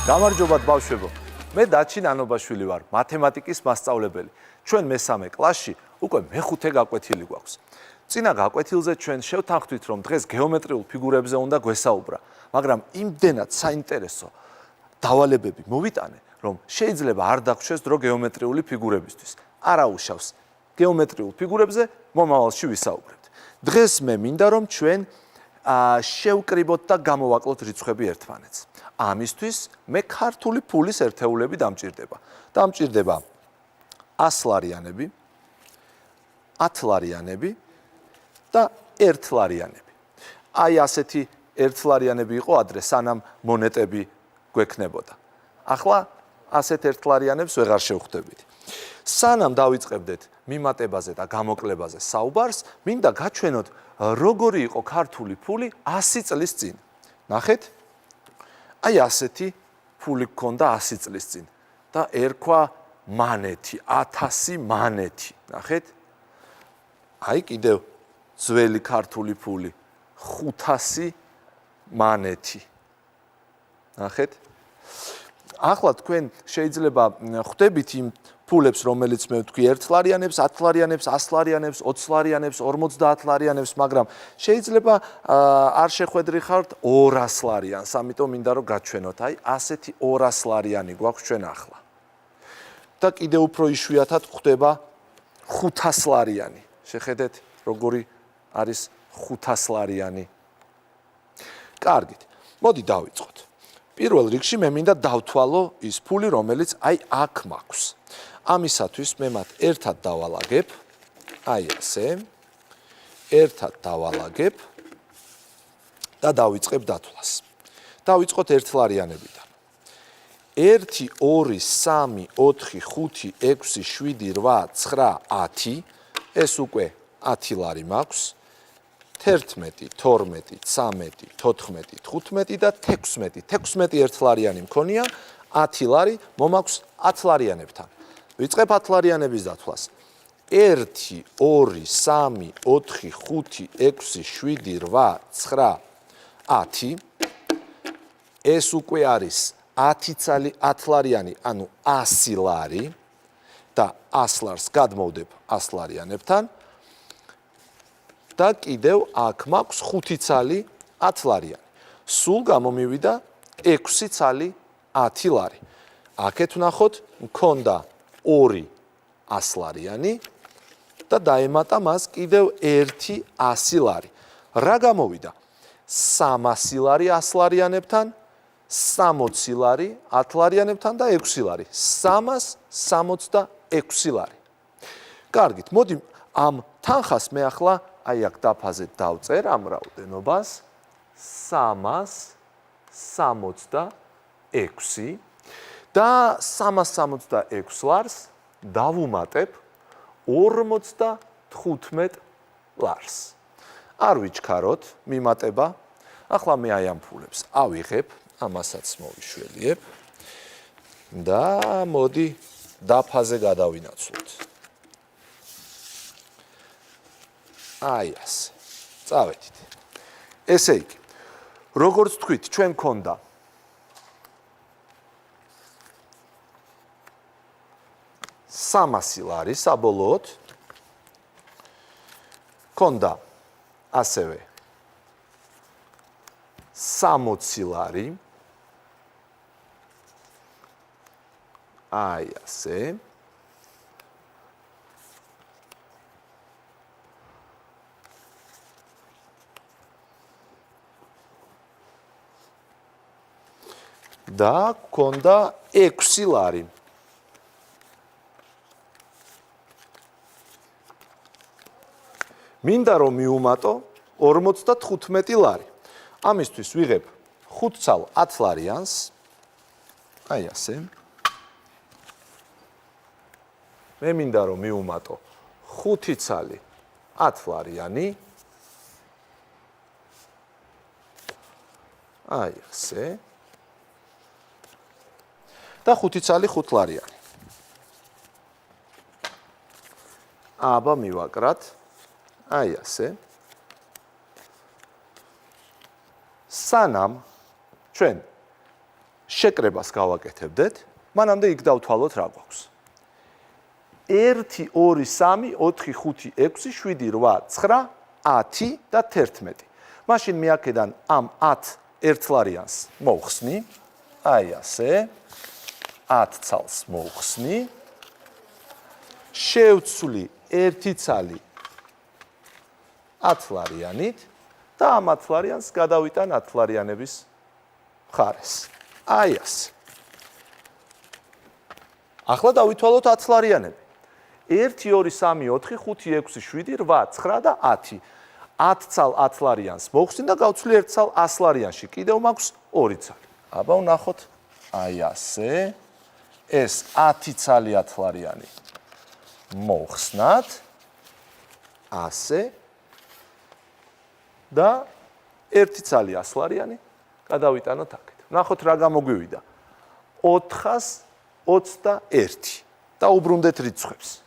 გამარჯობათ ბავშვებო. მე დაჩინ ანობაშვილი ვარ, მათემატიკის მასწავლებელი. ჩვენ მესამე კლასში უკვე მეხუთე გაკვეთილი გვაქვს. წინა გაკვეთილზე ჩვენ შევთანხმდით, რომ დღეს გეომეტრიულ ფიგურებზე უნდა გვესაუბრა, მაგრამ იმდენად საინტერესო დავალებები მოვიტანე, რომ შეიძლება არ დაგხვდეს დრო გეომეტრიული ფიგურებისთვის. არა უშავს. გეომეტრიულ ფიგურებზე მომავალში ვისაუბრებთ. დღეს მე მინდა რომ ჩვენ შევკრიბოთ და გამოვაკლოთ რიცხვები ერთმანეთს. ამისთვის მე ქართული ფულის ერთეულები დამჭირდება. დამჭირდება 100 ლარიანები, 10 ლარიანები და 1 ლარიანები. აი ასეთი 1 ლარიანები იყო ადრე, სანამ მონეტები გვექნებოდა. ახლა ასეთ 1 ლარიანებს ვეღარ შევხვდებით. სანამ დავიწყებდეთ მიმატებაზე და გამოკლებაზე საუბარს, მინდა გაჩვენოთ, როგორი იყო ქართული ფული 100 წლის წინ. ნახეთ? აი ასეთი ფული გქონდა 100 წლის წინ და ერქვა მანეთი, 1000 მანეთი. ნახეთ? აი კიდევ ძველი ქართული ფული 500 მანეთი. ნახეთ? ახლა თქვენ შეიძლება ხვდებით იმ ფულებს, რომელიც მე ვთქვი 1 ლარიანებს, 10 ლარიანებს, 100 ლარიანებს, 20 ლარიანებს, 50 ლარიანებს, მაგრამ შეიძლება არ შეხვედრიხართ 200 ლარიანს, ამიტომ მინდა რომ გაჩვენოთ, აი ასეთი 200 ლარიანი გვაქვს ჩვენ ახლა. და კიდევ უფრო იშვიათად ხვდება 500 ლარიანი. შეხედეთ, როგორი არის 500 ლარიანი. კარგით. მოდი დავიწყოთ. პირველ რიგში მე მინდა დავთვალო ის ფული, რომელიც აი აქ მაქვს. ამისათვის მე მათ ერთად დავალაგებ, აი ასე, ერთად დავალაგებ და დავიწყებ დათვლას. დავიწყოთ 1 ლარიანებიდან. 1, 2, 3, 4, 5, 6, 7, 8, 9, 10, ეს უკვე 10 ლარი მაქვს. 11, 12, 13, 14, 15 და 16. 16 1 ლარიანი მქონია, 10 ლარი მომაქვს 10 ლარიანებთან. ვიწყებ 10 ლარიანების დათვლას. 1, 2, 3, 4, 5, 6, 7, 8, 9, 10. ეს უკვე არის 10 ლარიანი, ანუ 100 ლარი და 100 ლარს გადმოვდებ 100 ლარიანებთან. და კიდევ აქ მაქვს 5 ცალი 10 ლარიანი. სულ გამომივიდა 6 ცალი 10 ლარი. აქეთ ვნახოთ, მქონდა 2 100 ლარიანი და დაემატა მას კიდევ 1 100 ლარი. რა გამოვიდა? 300 ლარი 100 ლარიანებთან, 60 ლარი 10 ლარიანებთან და 6 ლარი. 366 ლარი. კარგით, მოდი ამ თანხას მე ახლა აი აქ დაფაზე დავწერ ამ რაოდენობას 366 და 366 ლარს დავუმატებ 55 ლარს. არ ვიჩქაროთ მიმატება. ახლა მე აი ამ ფულებს ავიღებ, ამასაც მოვიშველიებ და მოდი დაფაზე გადავინაცვლოთ. აი ასე. წავედით. ესე იგი, როგორც თქვით, ჩვენ გქონდა 300 ლარი საბოლოოდ. გქონდა ასევე 60 ლარი. აი ასე. და გქონდა 6 ლარი. მინდა რომ მიუმატო 55 ლარი. ამისთვის ვიღებ 5 ცალ 10 ლარიანს. აი ასე. მე მინდა რომ მიუმატო 5 ცალი 10 ლარიანი. აი ასე. და 5 ცალი 5 ლარიანი. აბა მივაკრათ. აი ასე. სანამ ჩვენ შეკრებას გავაკეთებდეთ, მანამდე იქ დავთვალოთ რა გვაქვს. 1 2 3 4 5 6 7 8 9 10 და 11. მაშინ მე აქედან ამ 10 ერთლარიანს მოვხსნი, აი ასე. 10 ცალს მოვხსნი. შევცვლი 1 ცალი 10 ლარიანით და ამ 10 ლარიანს გადავიტან 10 ლარიანების მხარეს. აი ასე. ახლა დავითვალოთ 10 ლარიანები. 1 2 3 4 5 6 7 8 9 და 10. 10 ცალ 10 ლარიანს მოვხსნი და გავცვლი 1 ცალ 100 ლარიანში. კიდევ მაქვს 2 ცალი. აბა ვნახოთ. აი ასე. ეს 10 ცალი 10 ლარიანი მოვხსნათ. ასე. და 1 ცალი 100 ლარიანი გადავიტანოთ აქეთ. ვნახოთ რა გამოგვივიდა. 421 და უბრუნდეთ რიცხვებს.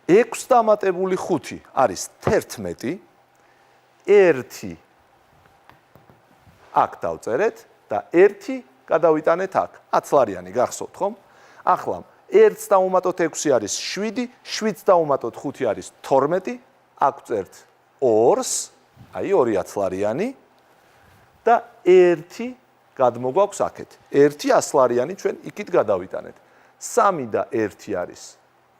6 დამატებული 5 არის 11. 1 აქ დავწერეთ და 1 გადავიტანეთ აქ. 10 ლარიანი გახსოვთ ხომ? ახლა 1-ს დავუმატოთ 6 არის 7, 7-ს დავუმატოთ 5 არის 12. აქ წერთ 2-ს, აი 2 10 ლარიანი და 1 გადმოგვაქვს აქეთ. 1 100 ლარიანი ჩვენ იქით გადავიტანეთ. 3 და 1 არის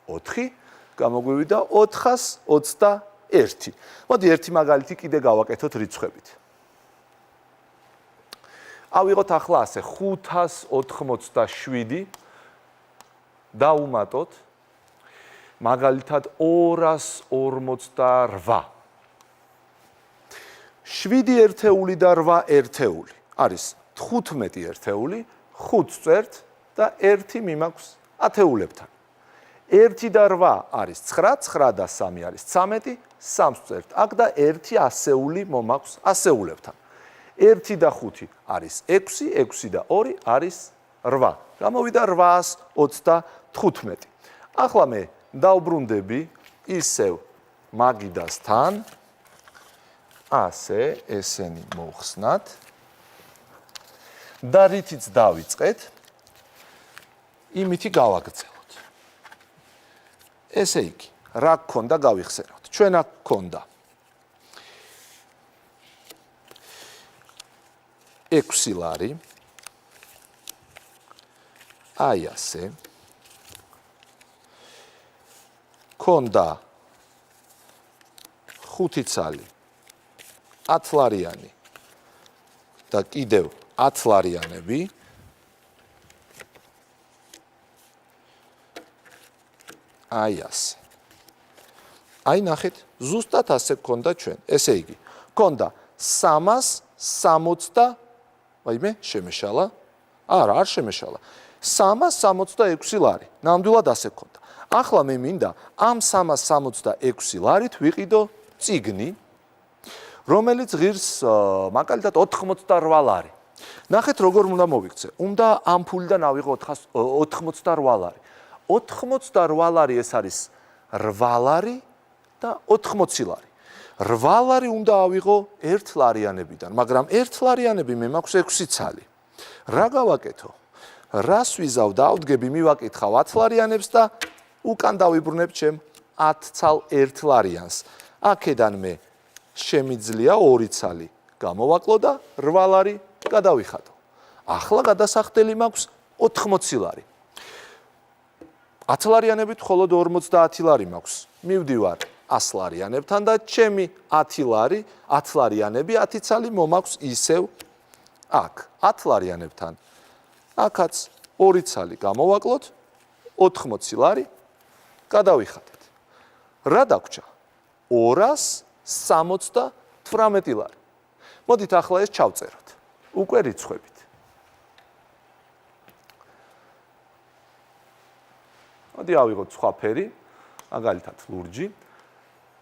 4, გამოგვივიდა 421. მოდი ერთი მაგალითი კიდე გავაკეთოთ რიცხვებით. ავიღოთ ახლა ასე 587 დავუმატოთ მაგალითად 248. 7 ერთეული და 8 ერთეული არის 15 ერთეული, 5 წერთ და 1 მიმაქვს ათეულებთან. 1 და 8 არის 9, 9 და 3 არის 13, 3 წერთ აქ და 1 ასეული მომაქვს ასეულებთან. 1 და 5 არის 6, 6 და 2 არის 8. გამოვიდა 825. ახლა მე დავბრუნდები ისევ მაგიდასთან. ასე, ესენი მოვხსნათ. და რითიც დავიწყეთ, იმითი გავაგრძელოთ. ესე იგი, რა გქონდა გავიხსენოთ. ჩვენ აქ გქონდა 6 ლარი. აი ასე. გქონდა 5 ცალი 10 ლარიანი და კიდევ 10 ლარიანები. აი ასე. აი ნახეთ, ზუსტად ასე გქონდა ჩვენ. ესე იგი, გქონდა 360, ვაიმე, შემეშალა. არა, არ შემეშალა. 366 ლარი. ნამდვილად ასე გქონდა. ახლა მე მინდა ამ 366 ლარით ვიყიდო წიგნი, რომელიც ღირს მაგალითად 88 ლარი. ნახეთ როგორ უნდა მოვიქცე. უნდა ამ ფულიდან ავიღო 88 ლარი. 88 ლარი ეს არის 8 ლარი და 80 ლარი. 8 ლარი უნდა ავიღო 1 ლარიანებიდან, მაგრამ 1 ლარიანები მე მაქვს 6 ცალი. რა გავაკეთო? რას ვიზავ დავდგები, მივაკითხავ 10 ლარიანებს და უკან დავიბრუნებ ჩემ 10 ცალ 1 ლარიანს. აქედან მე შემიძლია 2 ცალი გამოვაკლო და 8 ლარი გადავიხადო. ახლა გადასახდელი მაქვს 80 ლარი. 10 ლარიანებით მხოლოდ 50 ლარი მაქვს. მივდივარ 100 ლარიანებთან და ჩემი 10 ლარი, 10 ლარიანები 10 ცალი მომაქვს ისევ აქ. 10 ლარიანებთან აქაც 2 ცალი გამოვაკლოთ, 80 ლარი გადავიხადეთ. რა დაგვრჩა? 278 ლარი. მოდით ახლა ეს ჩავწეროთ. უკვე რიცხვებით. მოდი ავიღოთ სხვა ფერი, მაგალითად ლურჯი.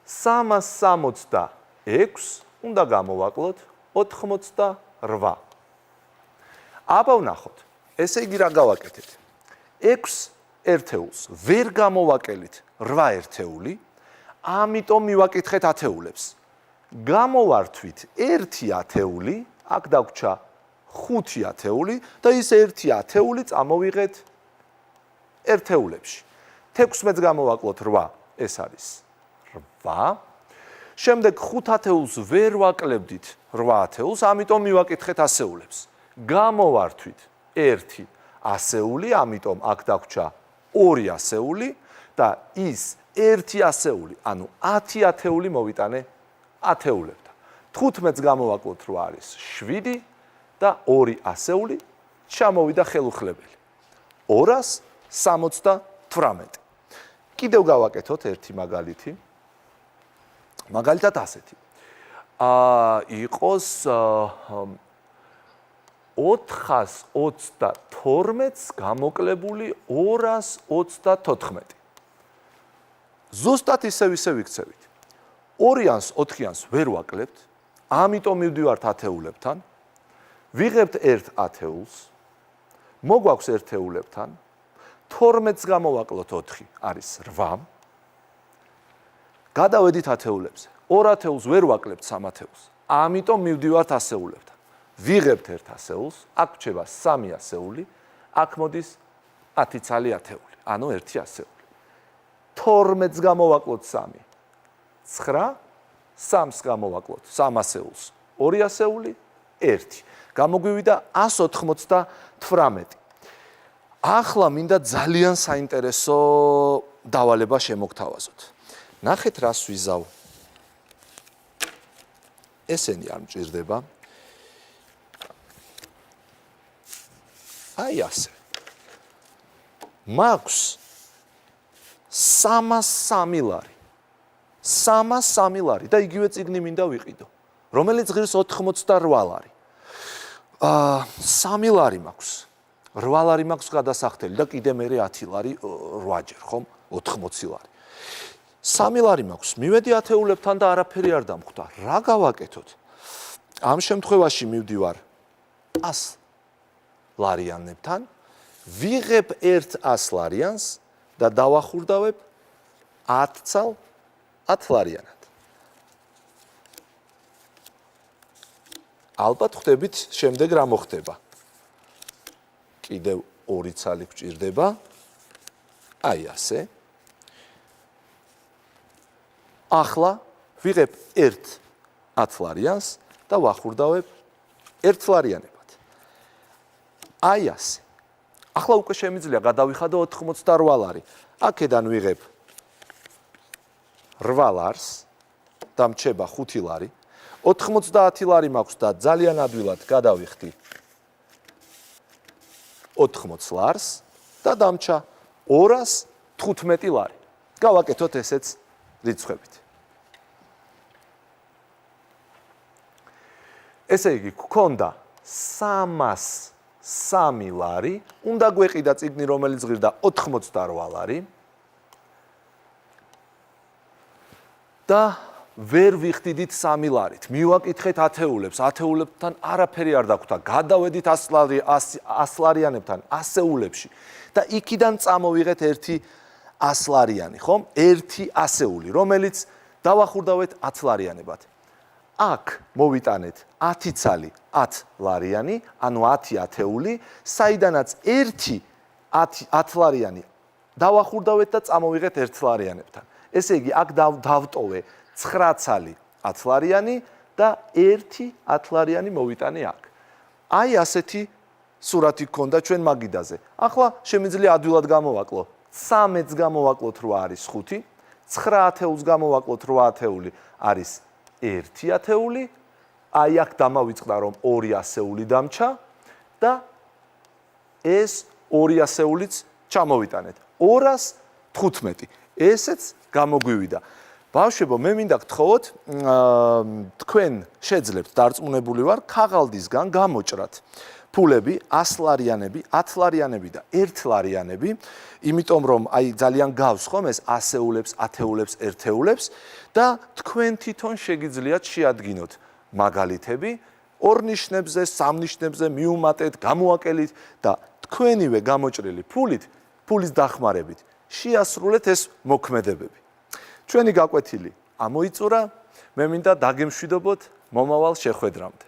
366 უნდა გამოვაკლოთ 88. აბა ვნახოთ. ესე იგი რა გავაკეთეთ? 6 ერთეულს ვერ გამოვაკელით 8 ერთეული, ამიტომ მივაკითხეთ ათეულებს. გამოვართვით 1 ათეული, აქ დაგვრჩა 5 ათეული და ის 1 ათეული წამოვიღეთ ერთეულებში. 16-ს გამოვაკლოთ 8, ეს არის 8. შემდეგ 5 ათეულს ვერ ვაკლებდით 8 ათეულს, ამიტომ მივაკითხეთ ასეულებს. გამოვართვით 1 ასეული, ამიტომ აქ დაგვრჩა 2 ასეული და ის 1 ასეული, ანუ 10 ათეული მოვიტანე ათეულებთან. 15-ს გამოვაკლოთ 8 არის 7 და 2 ასეული ჩამოვიდა ხელუხლებელი. 278. კიდევ გავაკეთოთ ერთი მაგალითი. მაგალითად ასეთი. იყოს 422-ს გამოკლებული 224. ზუსტად ისე ვიქცევით. 2-იანს 4-იანს ვერ ვაკლებთ, ამიტომ მივდივართ ათეულებთან. ვიღებთ 1 ათეულს, მოგვაქვს ერთეულებთან, 12-ს გამოვაკლოთ 4, არის 8. გადავედით ათეულებზე. 2 ათეულს ვერ ვაკლებთ 3 ათეულს, ამიტომ მივდივართ ასეულებთან. ვიღებთ 1 ასეულს, აქ რჩება 3 ასეული, აქ მოდის 10 ცალი ათეული, ანუ 1 ასეული. 12-ს გამოვაკლოთ 3, 9, 3-ს გამოვაკლოთ 3 ასეულს, 2 ასეული, 1. გამოგვივიდა 198. ახლა მინდა ძალიან საინტერესო დავალება შემოგთავაზოთ. ნახეთ რას ვიზავ. ესენი არ მჭირდება. აი ასე. მაქვს 303 ლარი. 303 ლარი და იგივე წიგნი მინდა ვიყიდო, რომელიც ღირს 88 ლარი. 3 ლარი მაქვს. 8 ლარი მაქვს გადასახდელი და კიდე მე 10 ლარი 8-ჯერ, ხომ? 80 ლარი. 3 ლარი მაქვს. მივედი ათეულებთან და არაფერი არ დამხვდა. რა გავაკეთოთ? ამ შემთხვევაში მივდივარ 100 ლარიანებთან, ვიღებ 100 ლარიანს და დავახურდავებ 10 ცალ 10 ლარიანად. ალბათ ხვდებით შემდეგ რა მოხდება. კიდევ 2 ცალი გვჭირდება. აი ასე. ახლა ვიღებ 1 10 ლარიანს და ვახურდავებ 1 ლარიანებად. აი ასე. ახლა უკვე შემიძლია გადავიხადო 88 ლარი. აქედან ვიღებ 8 ლარს და მრჩება 5 ლარი. 90 ლარი მაქვს და ძალიან ადვილად გადავიხდი 80 ლარს და დამჭა 215 ლარი. გავაკეთოთ ესეც რიცხვებით. ესე იგი, გქონდა 303 ლარი, უნდა გვეყიდა წიგნი, რომელიც ღირდა 88 ლარი. და ვერ ვიხდიდით 3 ლარით. მივაკითხეთ ათეულებს, ათეულებთან არაფერი არ დაგვხვდა. გადავედით 100 ლარიანებთან ასეულებში და იქიდან წამოვიღეთ 1 100 ლარიანი, ხომ? 1 ასეული, რომელიც დავახურდავეთ 10 ლარიანებად. აქ მოვიტანეთ 10 ცალი 10 ლარიანი, ანუ 10 ათეული, საიდანაც 1 10 ლარიანი დავახურდავეთ და წამოვიღეთ 1 ლარიანებთან. ესე იგი, აქ დავტოვე 9 ცალი 10 ლარიანი და 1 10 ლარიანი მოვიტანე აქ. აი ასეთი სურათი გქონდა ჩვენ მაგიდაზე. ახლა შემიძლია ადვილად გამოვაკლო. 13-ს გამოვაკლოთ 8 არის 5, 9 ათეულს გამოვაკლოთ 8 ათეული არის 1 ათეული. აი აქ დამავიწყდა რომ 2 ასეული დამჭა და ეს 2 ასეულიც ჩამოვიტანეთ. 215. ესეც გამოგვივიდა. ბავშვებო, მე მინდა გთხოვოთ, თქვენ შეძლებთ, დარწმუნებული ვარ, ქაღალდისგან გამოჭრათ ფულები 100 ლარიანები, 10 ლარიანები და 1 ლარიანები, იმიტომ რომ აი ძალიან გავს ხომ ეს ასეულებს, ათეულებს, ერთეულებს და თქვენ თვითონ შეგიძლიათ შეადგინოთ მაგალითები, 2 ნიშნებზე, 3 ნიშნებზე მიუმატეთ, გამოაკელით და თქვენივე გამოჭრილი ფულის დახმარებით შეასრულეთ ეს მოქმედებები. ჩვენი გაკვეთილი ამოიწურა, მე მინდა დაგემშვიდობოთ მომავალ შეხვედრამდე.